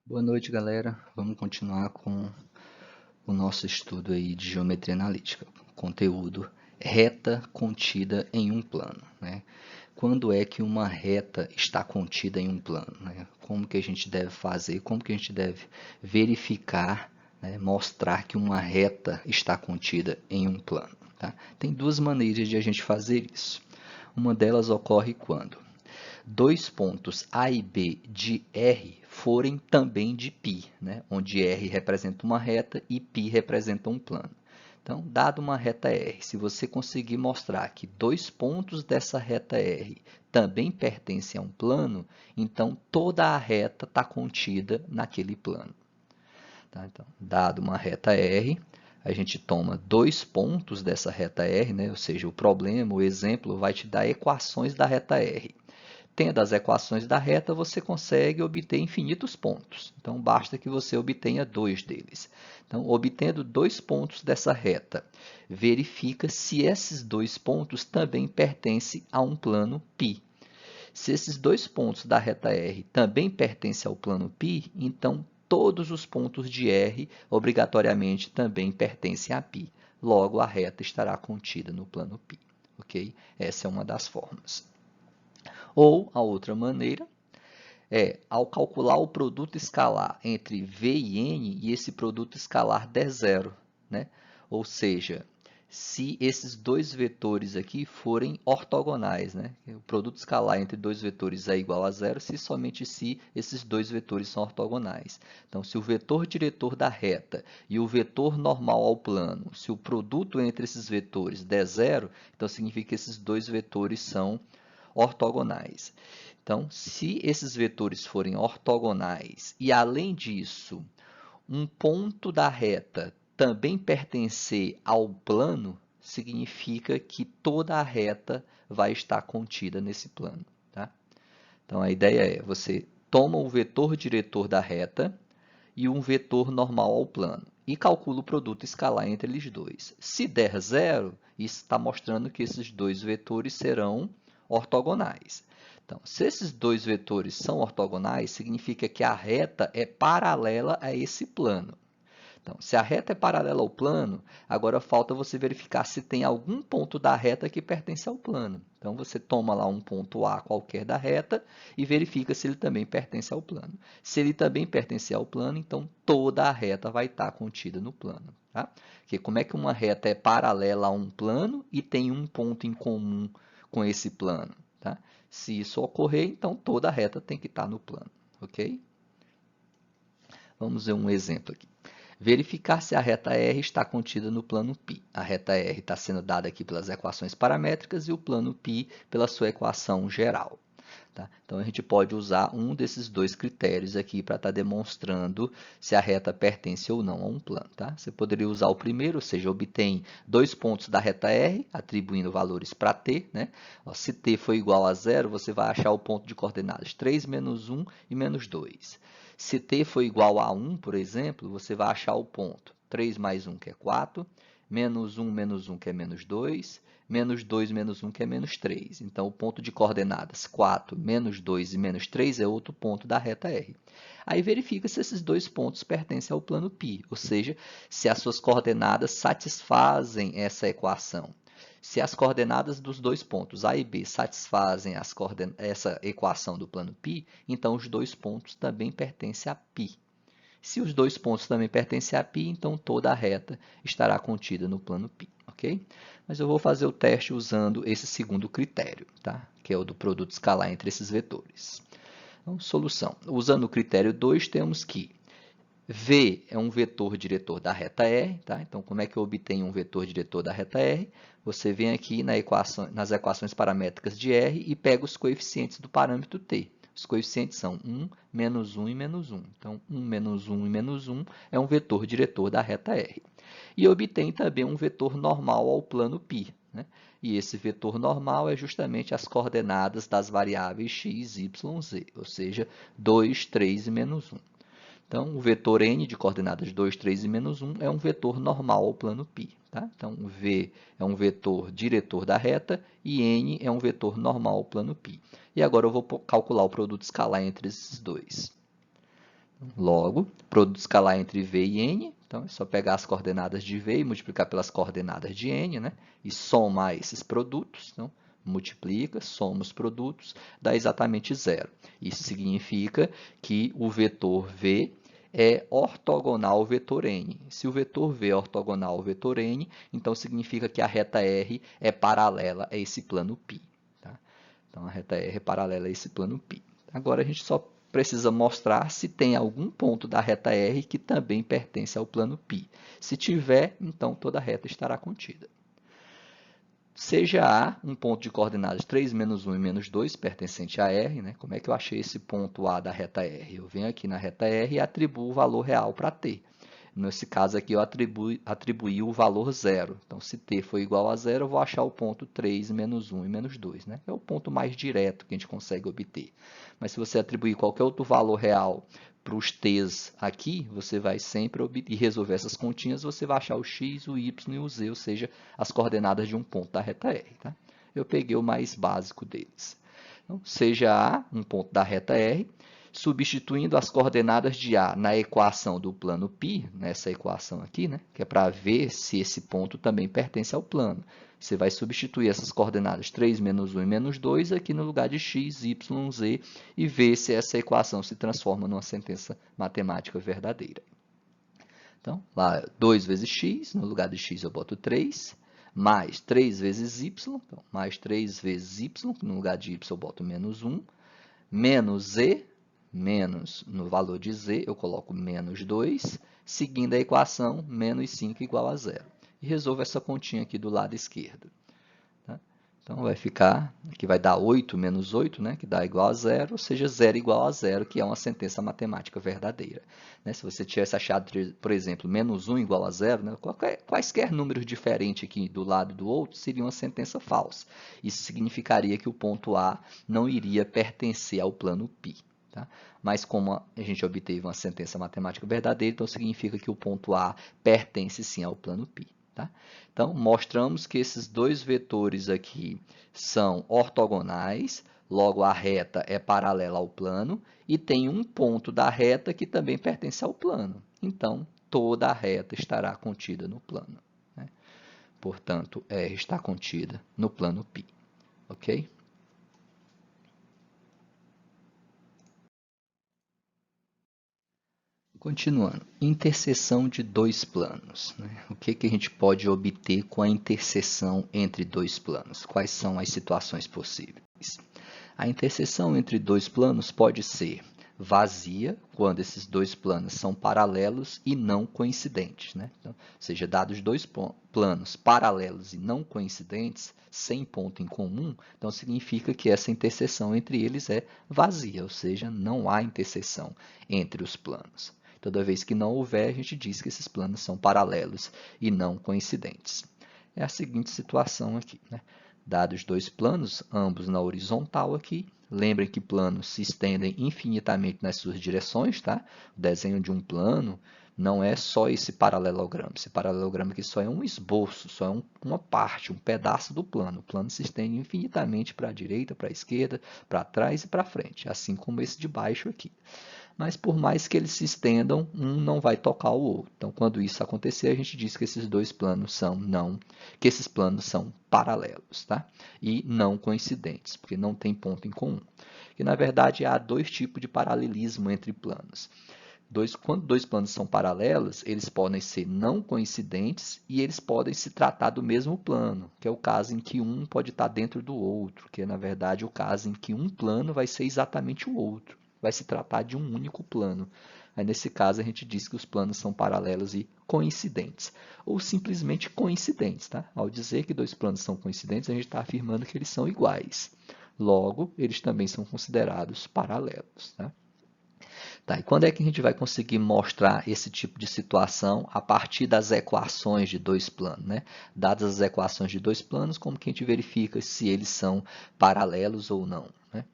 Boa noite, galera. Vamos continuar com o nosso estudo aí de geometria analítica. Conteúdo: reta contida em um plano, né? Quando é que uma reta está contida em um plano, né? Como que a gente deve fazer? Como que a gente deve verificar, né? Mostrar que uma reta está contida em um plano, tá? Tem duas maneiras de a gente fazer isso. Uma delas ocorre quando dois pontos A e B de R forem também de π, né? Onde R representa uma reta e π representa um plano. Então, dado uma reta R, se você conseguir mostrar que dois pontos dessa reta R também pertencem a um plano, então toda a reta está contida naquele plano. Tá? Então, dado uma reta R, a gente toma dois pontos dessa reta R, né? Ou seja, o problema, o exemplo, vai te dar equações da reta R. Tendo as equações da reta, você consegue obter infinitos pontos. Então, basta que você obtenha dois deles. Então, obtendo dois pontos dessa reta, verifica se esses dois pontos também pertencem a um plano π. Se esses dois pontos da reta R também pertencem ao plano π, então todos os pontos de R obrigatoriamente também pertencem a π. Logo, a reta estará contida no plano π. Ok? Essa é uma das formas. Ou, a outra maneira é, ao calcular o produto escalar entre V e N, e esse produto escalar der zero, né? Ou seja, se esses dois vetores aqui forem ortogonais, né? O produto escalar entre dois vetores é igual a zero se somente se esses dois vetores são ortogonais. Então, se o vetor diretor da reta e o vetor normal ao plano, se o produto entre esses vetores der zero, então significa que esses dois vetores são ortogonais. Então, se esses vetores forem ortogonais e, além disso, um ponto da reta também pertencer ao plano, significa que toda a reta vai estar contida nesse plano. Tá? Então, a ideia é, você toma o vetor diretor da reta e um vetor normal ao plano e calcula o produto escalar entre eles dois. Se der zero, isso está mostrando que esses dois vetores serão ortogonais. Então, se esses dois vetores são ortogonais, significa que a reta é paralela a esse plano. Então, se a reta é paralela ao plano, agora falta você verificar se tem algum ponto da reta que pertence ao plano. Então, você toma lá um ponto A qualquer da reta e verifica se ele também pertence ao plano. Se ele também pertencer ao plano, então toda a reta vai estar contida no plano. Tá? Porque como é que uma reta é paralela a um plano e tem um ponto em comum com esse plano? Tá? Se isso ocorrer, então toda a reta tem que estar no plano. Ok? Vamos ver um exemplo aqui. Verificar se a reta R está contida no plano π. A reta R está sendo dada aqui pelas equações paramétricas e o plano π pela sua equação geral. Tá? Então, a gente pode usar um desses dois critérios aqui para estar demonstrando se a reta pertence ou não a um plano. Tá? Você poderia usar o primeiro, ou seja, obtém dois pontos da reta R, atribuindo valores para t. Né? Se t for igual a zero, você vai achar o ponto de coordenadas 3, menos 1 e menos 2. Se t for igual a 1, por exemplo, você vai achar o ponto 3 mais 1, que é 4, menos 1, que é menos 2, menos 2 menos 1, que é menos 3. Então, o ponto de coordenadas 4, menos 2 e menos 3 é outro ponto da reta R. Aí verifica se esses dois pontos pertencem ao plano π, ou seja, se as suas coordenadas satisfazem essa equação. Se as coordenadas dos dois pontos A e B satisfazem essa equação do plano π, então os dois pontos também pertencem a π. Se os dois pontos também pertencem a π, então toda a reta estará contida no plano π. Ok? Mas eu vou fazer o teste usando esse segundo critério, tá? Que é o do produto escalar entre esses vetores. Então, solução. Usando o critério 2, temos que V é um vetor diretor da reta R, tá? Então, como é que eu obtenho um vetor diretor da reta R? Você vem aqui nas equações paramétricas de R e pega os coeficientes do parâmetro t. Os coeficientes são 1, menos 1 e menos 1. Então, 1 menos 1 e menos 1 é um vetor diretor da reta R. E obtém também um vetor normal ao plano π. Né? E esse vetor normal é justamente as coordenadas das variáveis x, y, z, ou seja, 2, 3 e menos 1. Então, o vetor n de coordenadas 2, 3 e menos 1 é um vetor normal ao plano π. Tá? Então, V é um vetor diretor da reta e n é um vetor normal ao plano π. E agora eu vou calcular o produto escalar entre esses dois. Logo, produto escalar entre V e N, então é só pegar as coordenadas de V e multiplicar pelas coordenadas de N, né? E somar esses produtos. Então, multiplica, soma os produtos, dá exatamente zero. Isso significa que o vetor V é ortogonal ao vetor N. Se o vetor V é ortogonal ao vetor N, então significa que a reta R é paralela a esse plano π. Tá? Então, a reta R é paralela a esse plano π. Agora, a gente só precisa mostrar se tem algum ponto da reta R que também pertence ao plano π. Se tiver, então toda a reta estará contida. Seja A um ponto de coordenadas 3, menos 1 e menos 2, pertencente a R, né? Como é que eu achei esse ponto A da reta R? Eu venho aqui na reta R e atribuo o valor real para T. Nesse caso aqui, eu atribuí o valor zero. Então, se t for igual a zero, eu vou achar o ponto 3, menos 1 e menos 2. Né? É o ponto mais direto que a gente consegue obter. Mas se você atribuir qualquer outro valor real para os t's aqui, você vai sempre resolver essas continhas, você vai achar o x, o y e o z, ou seja, as coordenadas de um ponto da reta R. Tá? Eu peguei o mais básico deles. Então, seja A um ponto da reta R, substituindo as coordenadas de A na equação do plano π, nessa equação aqui, né, que é para ver se esse ponto também pertence ao plano. Você vai substituir essas coordenadas 3, menos 1 e menos 2 aqui no lugar de x, y, z e ver se essa equação se transforma numa sentença matemática verdadeira. Então, lá 2 vezes x, no lugar de x eu boto 3, mais 3 vezes y, então, mais 3 vezes y, no lugar de y eu boto menos 1, menos z, menos no valor de z eu coloco menos 2, seguindo a equação menos 5 igual a zero. E resolvo essa continha aqui do lado esquerdo. Tá? Então, vai ficar, aqui vai dar 8 menos 8, né, que dá igual a zero, ou seja, zero igual a zero, que é uma sentença matemática verdadeira. Né? Se você tivesse achado, por exemplo, menos 1 igual a zero, né, quaisquer números diferentes aqui do lado do outro, seria uma sentença falsa. Isso significaria que o ponto A não iria pertencer ao plano π. Tá? Mas como a gente obteve uma sentença matemática verdadeira, então significa que o ponto A pertence sim ao plano π. Tá? Então, mostramos que esses dois vetores aqui são ortogonais, logo a reta é paralela ao plano, e tem um ponto da reta que também pertence ao plano. Então, toda a reta estará contida no plano. Né? Portanto, R está contida no plano π. Ok? Continuando, interseção de dois planos. Né? O que a gente pode obter com a interseção entre dois planos? Quais são as situações possíveis? A interseção entre dois planos pode ser vazia, quando esses dois planos são paralelos e não coincidentes. Né? Então, ou seja, dados dois planos paralelos e não coincidentes, sem ponto em comum, então significa que essa interseção entre eles é vazia, ou seja, não há interseção entre os planos. Toda vez que não houver, a gente diz que esses planos são paralelos e não coincidentes. É a seguinte situação aqui. Né? Dados dois planos, ambos na horizontal aqui. Lembrem que planos se estendem infinitamente nas suas direções. Tá? O desenho de um plano não é só esse paralelogramo. Esse paralelogramo aqui só é um esboço, só é uma parte, um pedaço do plano. O plano se estende infinitamente para a direita, para a esquerda, para trás e para frente, assim como esse de baixo aqui. Mas por mais que eles se estendam, um não vai tocar o outro. Então, quando isso acontecer, a gente diz que esses dois planos que esses planos são paralelos, tá? E não coincidentes, porque não tem ponto em comum. E na verdade há dois tipos de paralelismo entre planos. Quando dois planos são paralelos, eles podem ser não coincidentes e eles podem se tratar do mesmo plano, que é o caso em que um pode estar dentro do outro, que é, na verdade, o caso em que um plano vai ser exatamente o outro. Vai se tratar de um único plano. Aí, nesse caso, a gente diz que os planos são paralelos e coincidentes, ou simplesmente coincidentes. Tá? Ao dizer que dois planos são coincidentes, a gente está afirmando que eles são iguais. Logo, eles também são considerados paralelos. Tá? Tá, e quando é que a gente vai conseguir mostrar esse tipo de situação a partir das equações de dois planos? Né? Dadas as equações de dois planos, como que a gente verifica se eles são paralelos ou não? Né?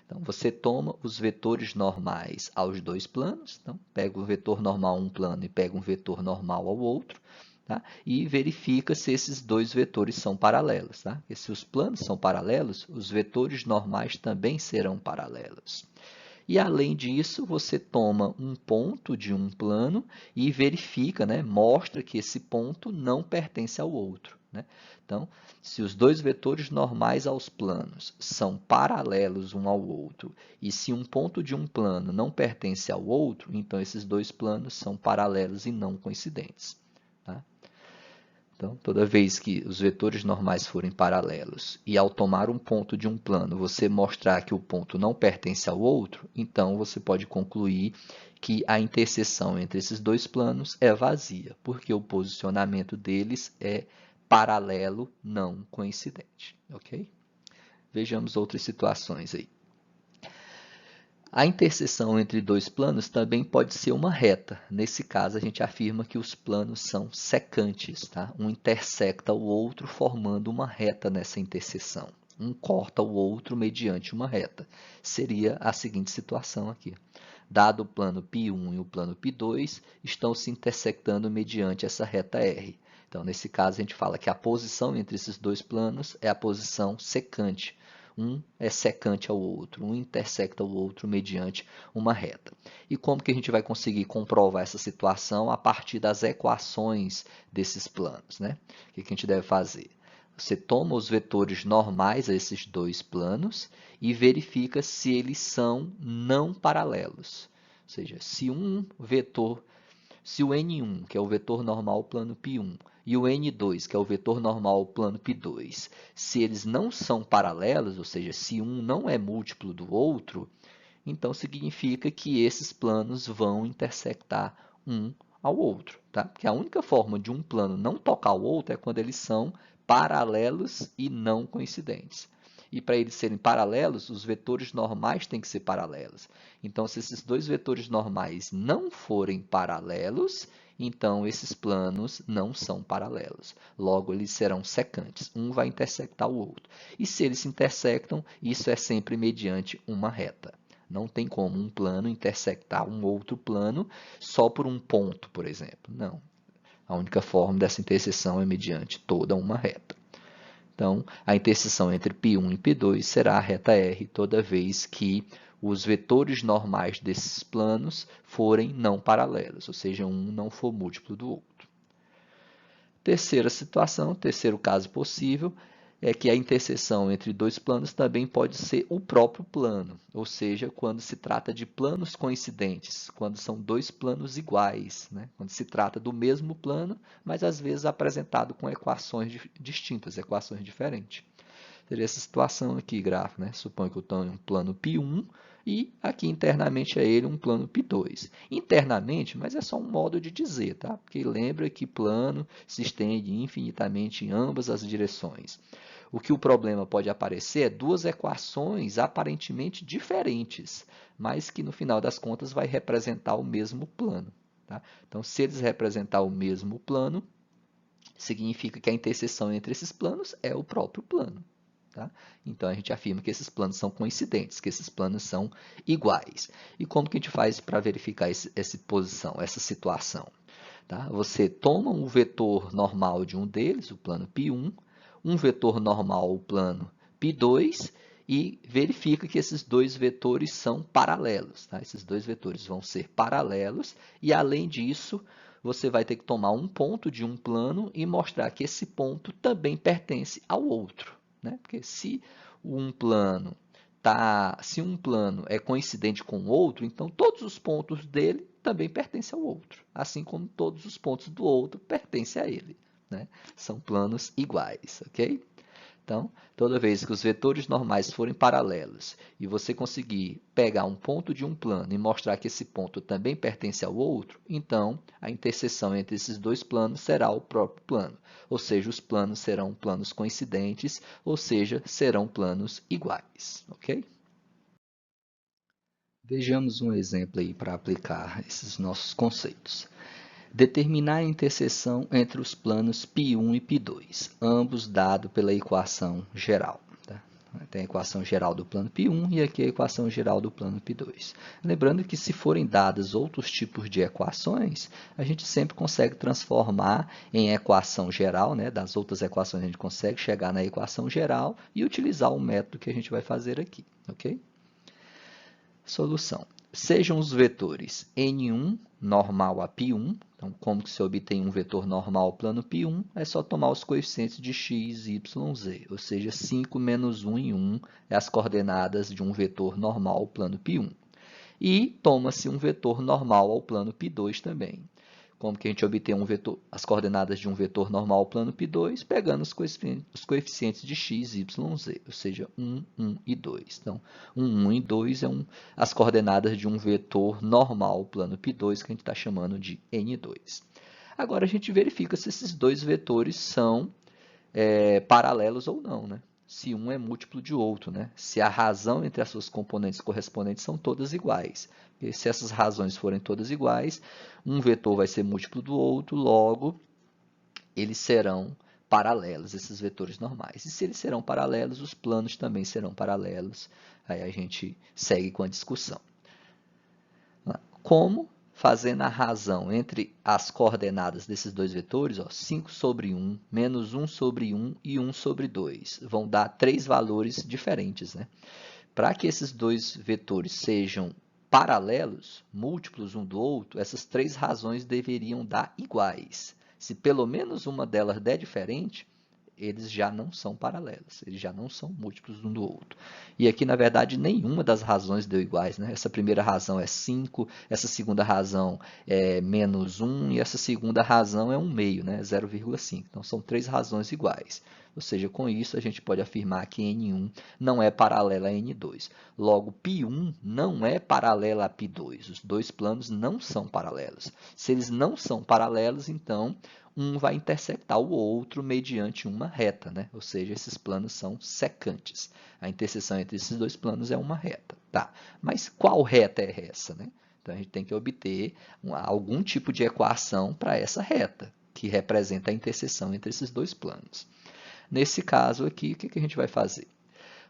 Então, você toma os vetores normais aos dois planos, então pega o vetor normal a um plano e pega um vetor normal ao outro, tá? E verifica se esses dois vetores são paralelos. Tá? Porque se os planos são paralelos, os vetores normais também serão paralelos. E além disso, você toma um ponto de um plano e verifica, né, mostra que esse ponto não pertence ao outro, né? Então, se os dois vetores normais aos planos são paralelos um ao outro, e se um ponto de um plano não pertence ao outro, então esses dois planos são paralelos e não coincidentes, tá? Então, toda vez que os vetores normais forem paralelos e ao tomar um ponto de um plano você mostrar que o ponto não pertence ao outro, então você pode concluir que a interseção entre esses dois planos é vazia, porque o posicionamento deles é paralelo, não coincidente, ok? Vejamos outras situações aí. A interseção entre dois planos também pode ser uma reta. Nesse caso, a gente afirma que os planos são secantes, tá? Um intersecta o outro formando uma reta nessa interseção. Um corta o outro mediante uma reta. Seria a seguinte situação aqui. Dado o plano π1 e o plano π2, estão se intersectando mediante essa reta R. Então, nesse caso, a gente fala que a posição entre esses dois planos é a posição secante. Um é secante ao outro, um intersecta o outro mediante uma reta. E como que a gente vai conseguir comprovar essa situação a partir das equações desses planos, né? O que a gente deve fazer? Você toma os vetores normais a esses dois planos e verifica se eles são não paralelos. Ou seja, se um vetor, se o n1, que é o vetor normal plano π1, e o n2, que é o vetor normal plano π2, se eles não são paralelos, ou seja, se um não é múltiplo do outro, então significa que esses planos vão intersectar um ao outro, tá? Porque a única forma de um plano não tocar o outro é quando eles são paralelos e não coincidentes. E para eles serem paralelos, os vetores normais têm que ser paralelos. Então, se esses dois vetores normais não forem paralelos, então esses planos não são paralelos. Logo, eles serão secantes. Um vai intersectar o outro. E se eles se intersectam, isso é sempre mediante uma reta. Não tem como um plano intersectar um outro plano só por um ponto, por exemplo. Não. A única forma dessa interseção é mediante toda uma reta. Então, a interseção entre π1 e π2 será a reta R toda vez que os vetores normais desses planos forem não paralelos, ou seja, um não for múltiplo do outro. Terceira situação, terceiro caso possível, é que a interseção entre dois planos também pode ser o próprio plano, ou seja, quando se trata de planos coincidentes, quando são dois planos iguais, né? Quando se trata do mesmo plano, mas às vezes apresentado com equações distintas, equações diferentes. Seria essa situação aqui, gráfico, né? Suponho que eu tenho um plano π1 e aqui internamente a ele um plano π2. Internamente, mas é só um modo de dizer, tá? Porque lembra que plano se estende infinitamente em ambas as direções. O que o problema pode aparecer é duas equações aparentemente diferentes, mas que no final das contas vai representar o mesmo plano, tá? Então, se eles representar o mesmo plano, significa que a interseção entre esses planos é o próprio plano. Tá? Então, a gente afirma que esses planos são coincidentes, que esses planos são iguais. E como que a gente faz para verificar essa posição, essa situação? Tá? Você toma um vetor normal de um deles, o plano π1, um vetor normal, o plano π2, e verifica que esses dois vetores são paralelos. Tá? Esses dois vetores vão ser paralelos e, além disso, você vai ter que tomar um ponto de um plano e mostrar que esse ponto também pertence ao outro. Né? Porque se um plano é coincidente com o outro, então todos os pontos dele também pertencem ao outro, assim como todos os pontos do outro pertencem a ele. Né? São planos iguais, ok? Então, toda vez que os vetores normais forem paralelos e você conseguir pegar um ponto de um plano e mostrar que esse ponto também pertence ao outro, então a interseção entre esses dois planos será o próprio plano. Ou seja, os planos serão planos coincidentes, ou seja, serão planos iguais. Ok? Vejamos um exemplo aí para aplicar esses nossos conceitos. Determinar a interseção entre os planos π1 e π2, ambos dados pela equação geral. Tá? Tem a equação geral do plano π1 e aqui a equação geral do plano π2. Lembrando que se forem dados outros tipos de equações, a gente sempre consegue transformar em equação geral, né? Das outras equações a gente consegue chegar na equação geral e utilizar o método que a gente vai fazer aqui. Ok? Solução. Sejam os vetores N1 normal a π1. Então, como que se obtém um vetor normal plano π1? É só tomar os coeficientes de x, y, z. Ou seja, 5 menos 1 e 1 é as coordenadas de um vetor normal plano π1. E toma-se um vetor normal ao plano π2 também. Como que a gente obtém as coordenadas de um vetor normal ao plano π2? Pegando os coeficientes de x, y, z, ou seja, 1, 1 e 2. Então, 1, 1 e 2 as coordenadas de um vetor normal ao plano π2, que a gente está chamando de n2. Agora, a gente verifica se esses dois vetores são paralelos ou não, né? Se um é múltiplo de outro, né? Se a razão entre as suas componentes correspondentes são todas iguais. E se essas razões forem todas iguais, um vetor vai ser múltiplo do outro, logo, eles serão paralelos, esses vetores normais. E se eles serão paralelos, os planos também serão paralelos. Aí a gente segue com a discussão. Como? Fazendo a razão entre as coordenadas desses dois vetores, ó, 5 sobre 1, menos 1 sobre 1 e 1 sobre 2. Vão dar 3 valores diferentes, né? Para que esses dois vetores sejam paralelos, múltiplos um do outro, essas 3 razões deveriam dar iguais. Se pelo menos uma delas der diferente, eles já não são paralelos, eles já não são múltiplos um do outro. E aqui, na verdade, nenhuma das razões deu iguais, né? Essa primeira razão é 5, essa segunda razão é menos 1 e essa segunda razão é 1 meio, né? 0,5. Então, são 3 razões iguais. Ou seja, com isso, a gente pode afirmar que N1 não é paralela a N2. Logo, π1 não é paralela a π2. Os dois planos não são paralelos. Se eles não são paralelos, então, um vai intersectar o outro mediante uma reta, né? Ou seja, esses planos são secantes. A interseção entre esses dois planos é uma reta. Tá. Mas qual reta é essa, né? Então, a gente tem que obter algum tipo de equação para essa reta, que representa a interseção entre esses dois planos. Nesse caso aqui, o que a gente vai fazer?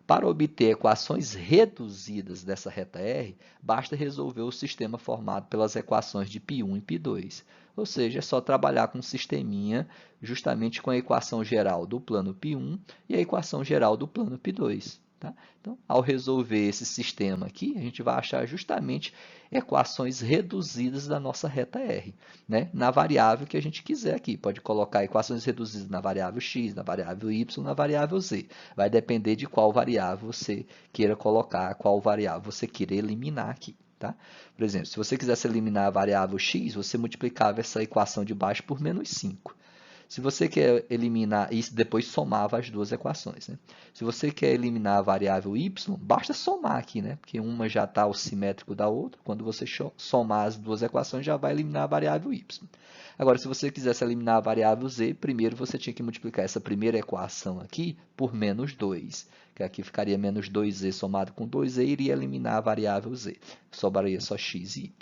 Para obter equações reduzidas dessa reta R, basta resolver o sistema formado pelas equações de π1 e π2. Ou seja, é só trabalhar com um sisteminha justamente com a equação geral do plano π1 e a equação geral do plano π2. Tá? Então, ao resolver esse sistema aqui, a gente vai achar justamente equações reduzidas da nossa reta R, né? Na variável que a gente quiser aqui. Pode colocar equações reduzidas na variável x, na variável y, na variável z. Vai depender de qual variável você queira colocar, qual variável você queira eliminar aqui. Tá? Por exemplo, se você quisesse eliminar a variável x, você multiplicava essa equação de baixo por menos 5. Se você quer eliminar isso, depois somava as duas equações. Né? Se você quer eliminar a variável y, basta somar aqui, né? Porque uma já está ao simétrico da outra. Quando você somar as duas equações, já vai eliminar a variável y. Agora, se você quisesse eliminar a variável z, primeiro você tinha que multiplicar essa primeira equação aqui por menos 2, que aqui ficaria menos 2z somado com 2z e iria eliminar a variável z. Sobraria só x e y.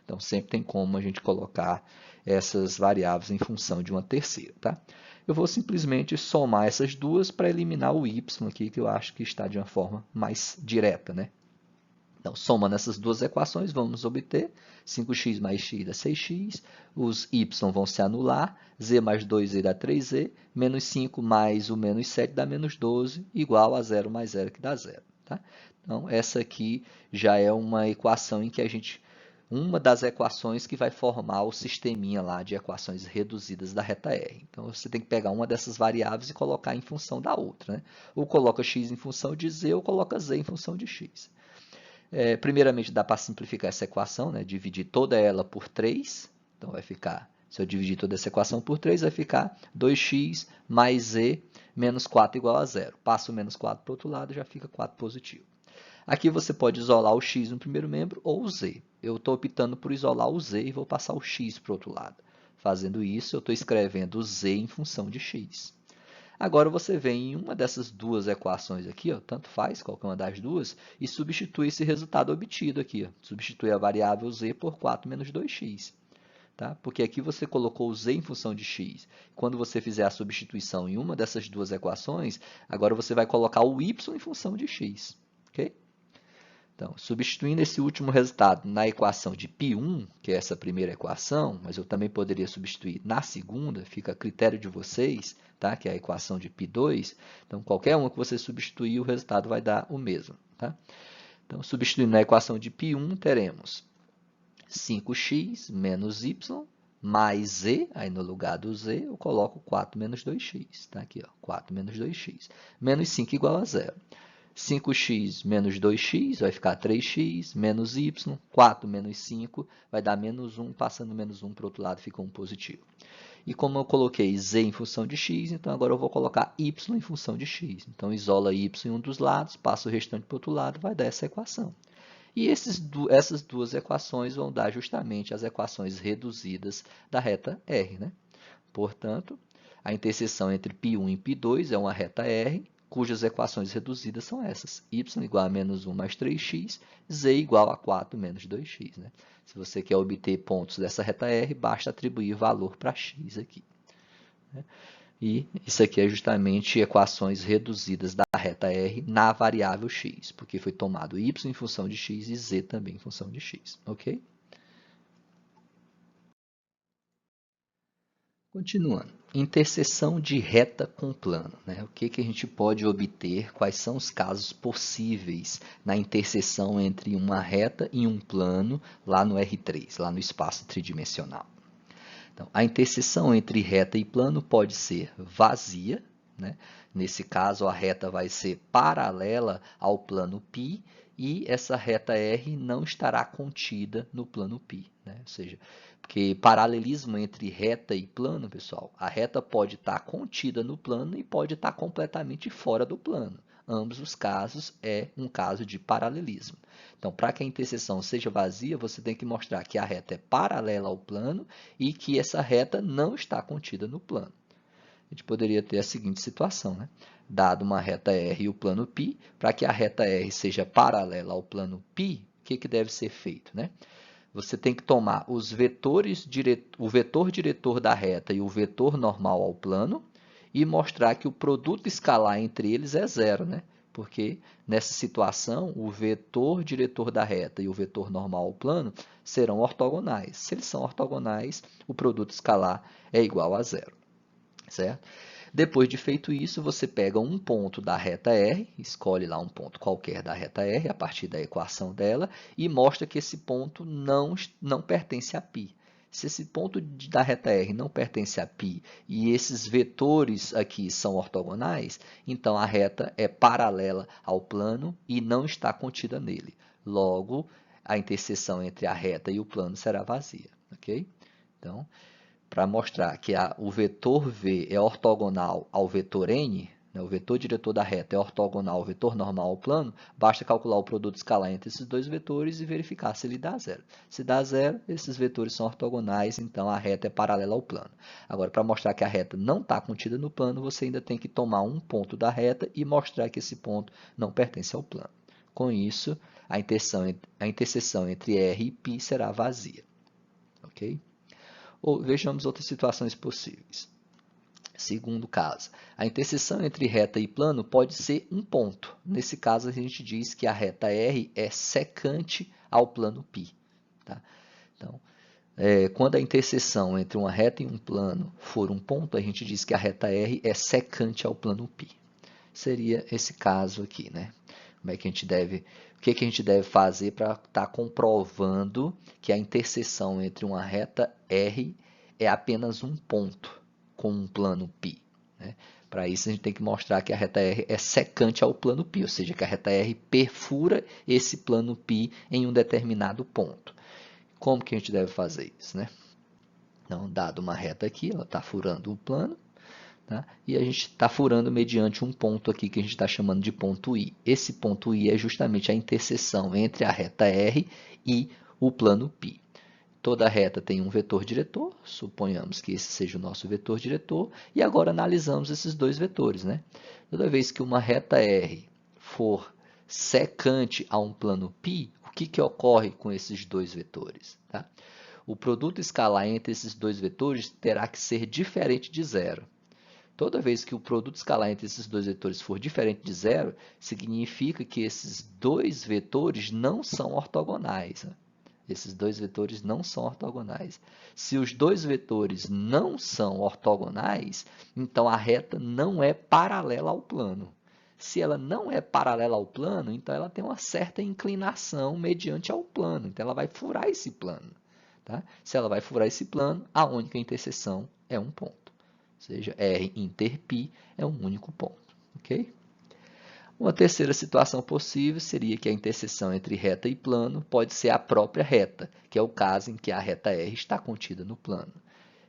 Então, sempre tem como a gente colocar essas variáveis em função de uma terceira. Tá? Eu vou simplesmente somar essas duas para eliminar o y aqui, que eu acho que está de uma forma mais direta. Né? Então, somando essas duas equações, vamos obter 5x mais x dá 6x, os y vão se anular, z mais 2z dá 3z, menos 5 mais o menos 7 dá menos 12, igual a 0 mais 0, que dá 0. Tá? Então, essa aqui já é uma equação em que uma das equações que vai formar o sisteminha lá de equações reduzidas da reta R. Então, você tem que pegar uma dessas variáveis e colocar em função da outra. Né? Ou coloca x em função de z, ou coloca z em função de x. Primeiramente, dá para simplificar essa equação, né? Dividir toda ela por 3. Então, vai ficar, se eu dividir toda essa equação por 3, vai ficar 2x mais z menos 4 igual a 0. Passa o menos 4 para o outro lado, já fica 4 positivo. Aqui você pode isolar o x no primeiro membro ou o z. Eu estou optando por isolar o z e vou passar o x para o outro lado. Fazendo isso, eu estou escrevendo o z em função de x. Agora você vem em uma dessas duas equações aqui, ó, tanto faz qualquer uma das duas, e substitui esse resultado obtido aqui. Ó. Substitui a variável z por 4 menos 2x. Tá? Porque aqui você colocou o z em função de x. Quando você fizer a substituição em uma dessas duas equações, agora você vai colocar o y em função de x. Okay? Então, substituindo esse último resultado na equação de π1, que é essa primeira equação, mas eu também poderia substituir na segunda, fica a critério de vocês, tá? Que é a equação de π2. Então, qualquer uma que você substituir, o resultado vai dar o mesmo. Tá? Então, substituindo na equação de π1, teremos 5x menos y mais z, aí no lugar do z eu coloco 4 menos 2x, tá aqui, ó, 4 menos 2x, menos 5 igual a zero. 5x menos 2x vai ficar 3x, menos y, 4 menos 5 vai dar menos 1, passando menos 1 para o outro lado fica 1 positivo. E como eu coloquei z em função de x, então agora eu vou colocar y em função de x. Então, isola y em um dos lados, passa o restante para o outro lado, vai dar essa equação. E essas duas equações vão dar justamente as equações reduzidas da reta R, né? Portanto, a interseção entre π1 e π2 é uma reta R, cujas equações reduzidas são essas. Y igual a menos 1 mais 3x, z igual a 4 menos 2x. Né? Se você quer obter pontos dessa reta R, basta atribuir valor para x aqui. Né? E isso aqui é justamente equações reduzidas da reta R na variável x, porque foi tomado y em função de x e z também em função de x. Ok? Continuando, interseção de reta com plano. Né? O que a gente pode obter, quais são os casos possíveis na interseção entre uma reta e um plano lá no R3, lá no espaço tridimensional. Então, a interseção entre reta e plano pode ser vazia, né? Nesse caso a reta vai ser paralela ao plano π e essa reta R não estará contida no plano π, né? Ou seja, porque paralelismo entre reta e plano, pessoal, a reta pode estar contida no plano e pode estar completamente fora do plano. Ambos os casos é um caso de paralelismo. Então, para que a interseção seja vazia, você tem que mostrar que a reta é paralela ao plano e que essa reta não está contida no plano. A gente poderia ter a seguinte situação, né? Dado uma reta R e o plano π, para que a reta R seja paralela ao plano π, o que deve ser feito, né? Você tem que tomar os vetores, o vetor diretor da reta e o vetor normal ao plano e mostrar que o produto escalar entre eles é zero, né? Porque nessa situação, o vetor diretor da reta e o vetor normal ao plano serão ortogonais. Se eles são ortogonais, o produto escalar é igual a zero, certo? Depois de feito isso, você pega um ponto da reta R, escolhe lá um ponto qualquer da reta R, a partir da equação dela, e mostra que esse ponto não pertence a π. Se esse ponto da reta R não pertence a π e esses vetores aqui são ortogonais, então a reta é paralela ao plano e não está contida nele. Logo, a interseção entre a reta e o plano será vazia. Ok? Então, para mostrar que o vetor V é ortogonal ao vetor N, né, o vetor diretor da reta é ortogonal ao vetor normal ao plano, basta calcular o produto escalar entre esses dois vetores e verificar se ele dá zero. Se dá zero, esses vetores são ortogonais, então a reta é paralela ao plano. Agora, para mostrar que a reta não está contida no plano, você ainda tem que tomar um ponto da reta e mostrar que esse ponto não pertence ao plano. Com isso, a interseção entre R e π será vazia. Ok? Ou vejamos outras situações possíveis. Segundo caso, a interseção entre reta e plano pode ser um ponto. Nesse caso, a gente diz que a reta R é secante ao plano π. Tá? Então, quando a interseção entre uma reta e um plano for um ponto, a gente diz que a reta R é secante ao plano π. Seria esse caso aqui, né? Como é que a gente deve, o que a gente deve fazer para estar comprovando que a interseção entre uma reta R é apenas um ponto com um plano π? Né? Para isso, a gente tem que mostrar que a reta R é secante ao plano π, ou seja, que a reta R perfura esse plano π em um determinado ponto. Como que a gente deve fazer isso? Né? Então, dado uma reta aqui, ela está furando o plano, tá? E a gente está furando mediante um ponto aqui que a gente está chamando de ponto I. Esse ponto I é justamente a interseção entre a reta R e o plano π. Toda reta tem um vetor diretor, suponhamos que esse seja o nosso vetor diretor, e agora analisamos esses dois vetores. Né? Toda vez que uma reta R for secante a um plano π, o que ocorre com esses dois vetores? Tá? O produto escalar entre esses dois vetores terá que ser diferente de zero. Toda vez que o produto escalar entre esses dois vetores for diferente de zero, significa que esses dois vetores não são ortogonais. Né? Esses dois vetores não são ortogonais. Se os dois vetores não são ortogonais, então a reta não é paralela ao plano. Se ela não é paralela ao plano, então ela tem uma certa inclinação mediante ao plano. Então ela vai furar esse plano. Tá? Se ela vai furar esse plano, a única interseção é um ponto. Ou seja, R inter π é um único ponto. Ok? Uma terceira situação possível seria que a interseção entre reta e plano pode ser a própria reta, que é o caso em que a reta R está contida no plano,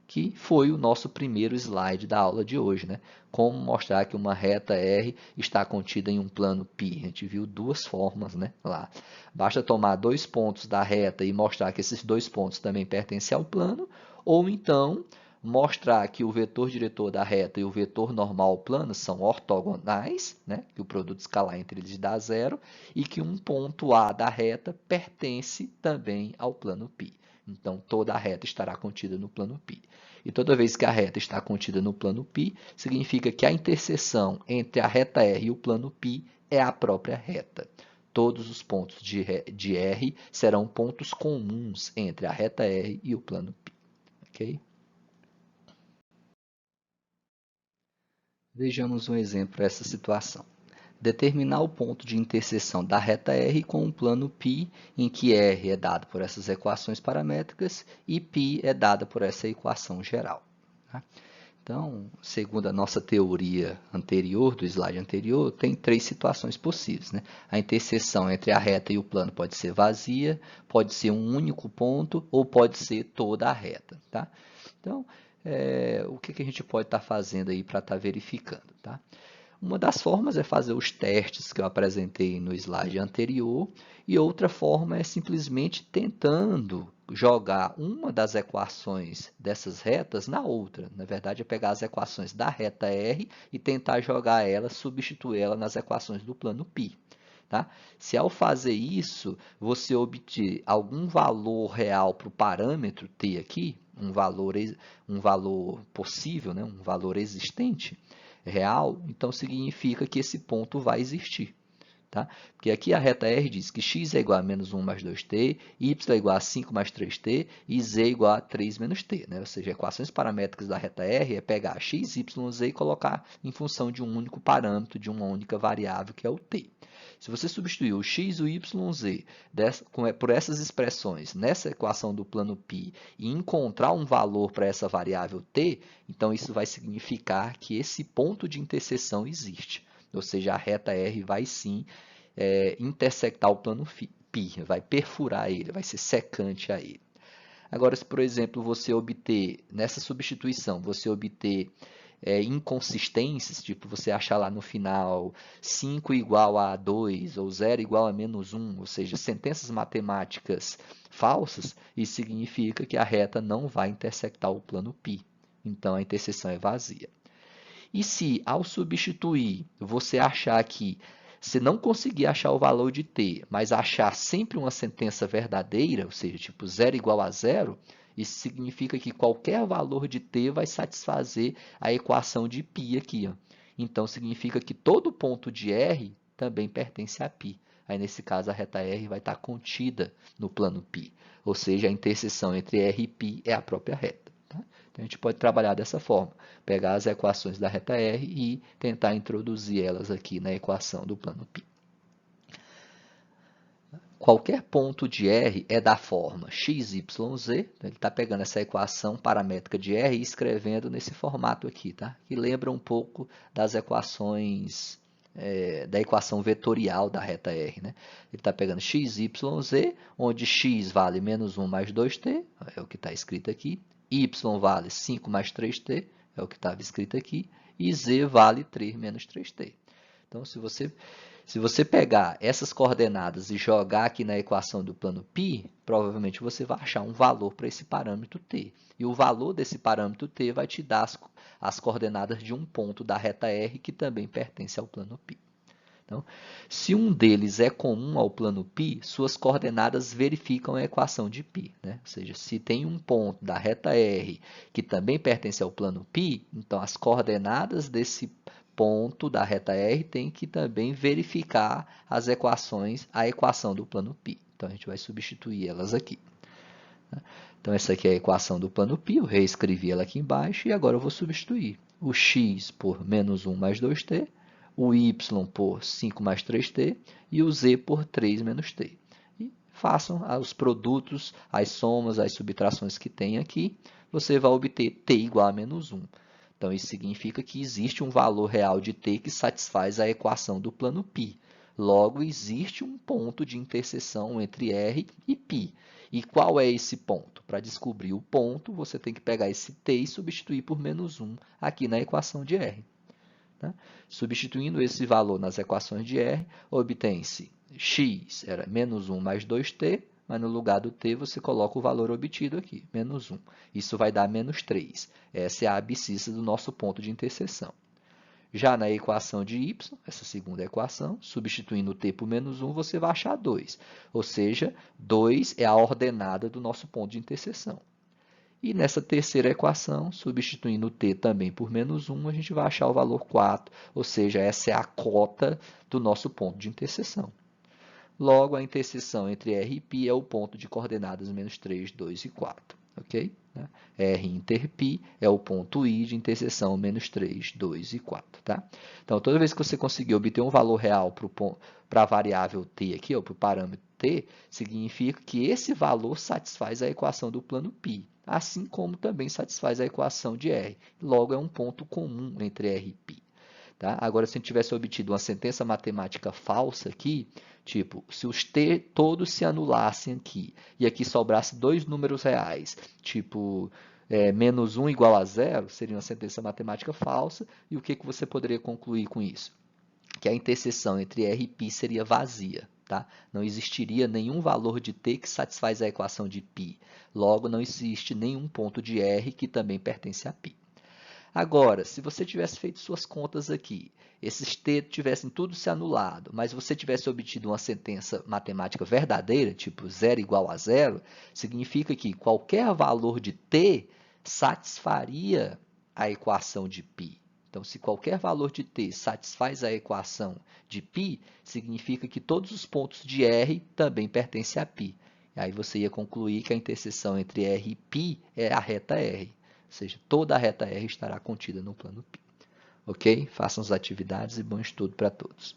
que foi o nosso primeiro slide da aula de hoje, né? Como mostrar que uma reta R está contida em um plano π. A gente viu duas formas, né, lá. Basta tomar dois pontos da reta e mostrar que esses dois pontos também pertencem ao plano, ou então mostrar que o vetor diretor da reta e o vetor normal ao plano são ortogonais, né, que o produto escalar entre eles dá zero, e que um ponto A da reta pertence também ao plano π. Então, toda a reta estará contida no plano π. E toda vez que a reta está contida no plano π, significa que a interseção entre a reta R e o plano π é a própria reta. Todos os pontos de R serão pontos comuns entre a reta R e o plano π. Okay? Vejamos um exemplo para essa situação. Determinar o ponto de interseção da reta R com um plano π, em que R é dado por essas equações paramétricas e π é dada por essa equação geral. Tá? Então, segundo a nossa teoria anterior, do slide anterior, tem três situações possíveis, né? A interseção entre a reta e o plano pode ser vazia, pode ser um único ponto ou pode ser toda a reta. Tá? Então, o que a gente pode estar fazendo aí para estar verificando? Tá? Uma das formas é fazer os testes que eu apresentei no slide anterior, e outra forma é simplesmente tentando jogar uma das equações dessas retas na outra. Na verdade, é pegar as equações da reta R e tentar jogar ela, substituir ela nas equações do plano π. Tá? Se ao fazer isso, você obter algum valor real para o parâmetro t aqui, um valor possível, né? Um valor existente, real, então significa que esse ponto vai existir. Tá? Porque aqui a reta R diz que x é igual a menos 1 mais 2t, y é igual a 5 mais 3t e z é igual a 3 menos t. Né? Ou seja, equações paramétricas da reta R é pegar x, y, z e colocar em função de um único parâmetro, de uma única variável, que é o t. Se você substituir o x, o y, z por essas expressões nessa equação do plano π e encontrar um valor para essa variável t, então isso vai significar que esse ponto de interseção existe. Ou seja, a reta R vai sim intersectar o plano π, vai perfurar ele, vai ser secante a ele. Agora, se por exemplo você obter, nessa substituição, você obter inconsistências, tipo você achar lá no final 5 igual a 2 ou 0 igual a menos 1, ou seja, sentenças matemáticas falsas, isso significa que a reta não vai intersectar o plano π. Então, a interseção é vazia. E se, ao substituir, você achar que você não conseguir achar o valor de t, mas achar sempre uma sentença verdadeira, ou seja, tipo 0 igual a 0, isso significa que qualquer valor de t vai satisfazer a equação de π aqui. Ó. Então, significa que todo ponto de R também pertence a π. Aí, nesse caso, a reta R vai estar contida no plano π. Ou seja, a interseção entre R e π é a própria reta. Tá? Então, a gente pode trabalhar dessa forma. Pegar as equações da reta R e tentar introduzir elas aqui na equação do plano π. Qualquer ponto de R é da forma x, y, z. Ele está pegando essa equação paramétrica de R e escrevendo nesse formato aqui, tá? Que lembra um pouco das equações, da equação vetorial da reta R, né? Ele está pegando x, y, z, onde x vale menos 1 mais 2t, é o que está escrito aqui. Y vale 5 mais 3t, é o que estava escrito aqui. E z vale 3 menos 3t. Então, se você pegar essas coordenadas e jogar aqui na equação do plano π, provavelmente você vai achar um valor para esse parâmetro t. E o valor desse parâmetro t vai te dar as coordenadas de um ponto da reta R que também pertence ao plano π. Então, se um deles é comum ao plano π, suas coordenadas verificam a equação de π. Né? Ou seja, se tem um ponto da reta R que também pertence ao plano π, então as coordenadas desse ponto da reta R tem que também verificar as equações, a equação do plano π. Então, a gente vai substituir elas aqui. Então, essa aqui é a equação do plano π, eu reescrevi ela aqui embaixo e agora eu vou substituir o x por menos 1 mais 2t, o y por 5 mais 3t e o z por 3 menos t. E façam os produtos, as somas, as subtrações que tem aqui, você vai obter t igual a menos 1. Então, isso significa que existe um valor real de t que satisfaz a equação do plano π. Logo, existe um ponto de interseção entre R e π. E qual é esse ponto? Para descobrir o ponto, você tem que pegar esse t e substituir por menos 1 aqui na equação de R. Tá? Substituindo esse valor nas equações de R, obtém-se x era menos 1 mais 2t, mas no lugar do t você coloca o valor obtido aqui, menos 1. Isso vai dar menos 3. Essa é a abscissa do nosso ponto de interseção. Já na equação de y, essa segunda equação, substituindo o t por menos 1, você vai achar 2. Ou seja, 2 é a ordenada do nosso ponto de interseção. E nessa terceira equação, substituindo o t também por menos 1, a gente vai achar o valor 4, ou seja, essa é a cota do nosso ponto de interseção. Logo, a interseção entre R e π é o ponto de coordenadas menos 3, 2 e 4. Ok? R inter π é o ponto I de interseção menos 3, 2 e 4. Tá? Então, toda vez que você conseguir obter um valor real para a variável t aqui, para o parâmetro t, significa que esse valor satisfaz a equação do plano π, assim como também satisfaz a equação de R. Logo, é um ponto comum entre R e π. Tá? Agora, se a gente tivesse obtido uma sentença matemática falsa aqui, tipo, se os t todos se anulassem aqui, e aqui sobrasse dois números reais, tipo, menos 1 igual a 0, seria uma sentença matemática falsa, e o que você poderia concluir com isso? Que a interseção entre R e π seria vazia. Tá? Não existiria nenhum valor de t que satisfaz a equação de π. Logo, não existe nenhum ponto de R que também pertence a π. Agora, se você tivesse feito suas contas aqui, esses t tivessem tudo se anulado, mas você tivesse obtido uma sentença matemática verdadeira, tipo 0 igual a 0, significa que qualquer valor de t satisfaria a equação de π. Então, se qualquer valor de t satisfaz a equação de π, significa que todos os pontos de R também pertencem a π. Aí você ia concluir que a interseção entre R e π é a reta R. Ou seja, toda a reta R estará contida no plano π. Ok? Façam as atividades e bom estudo para todos.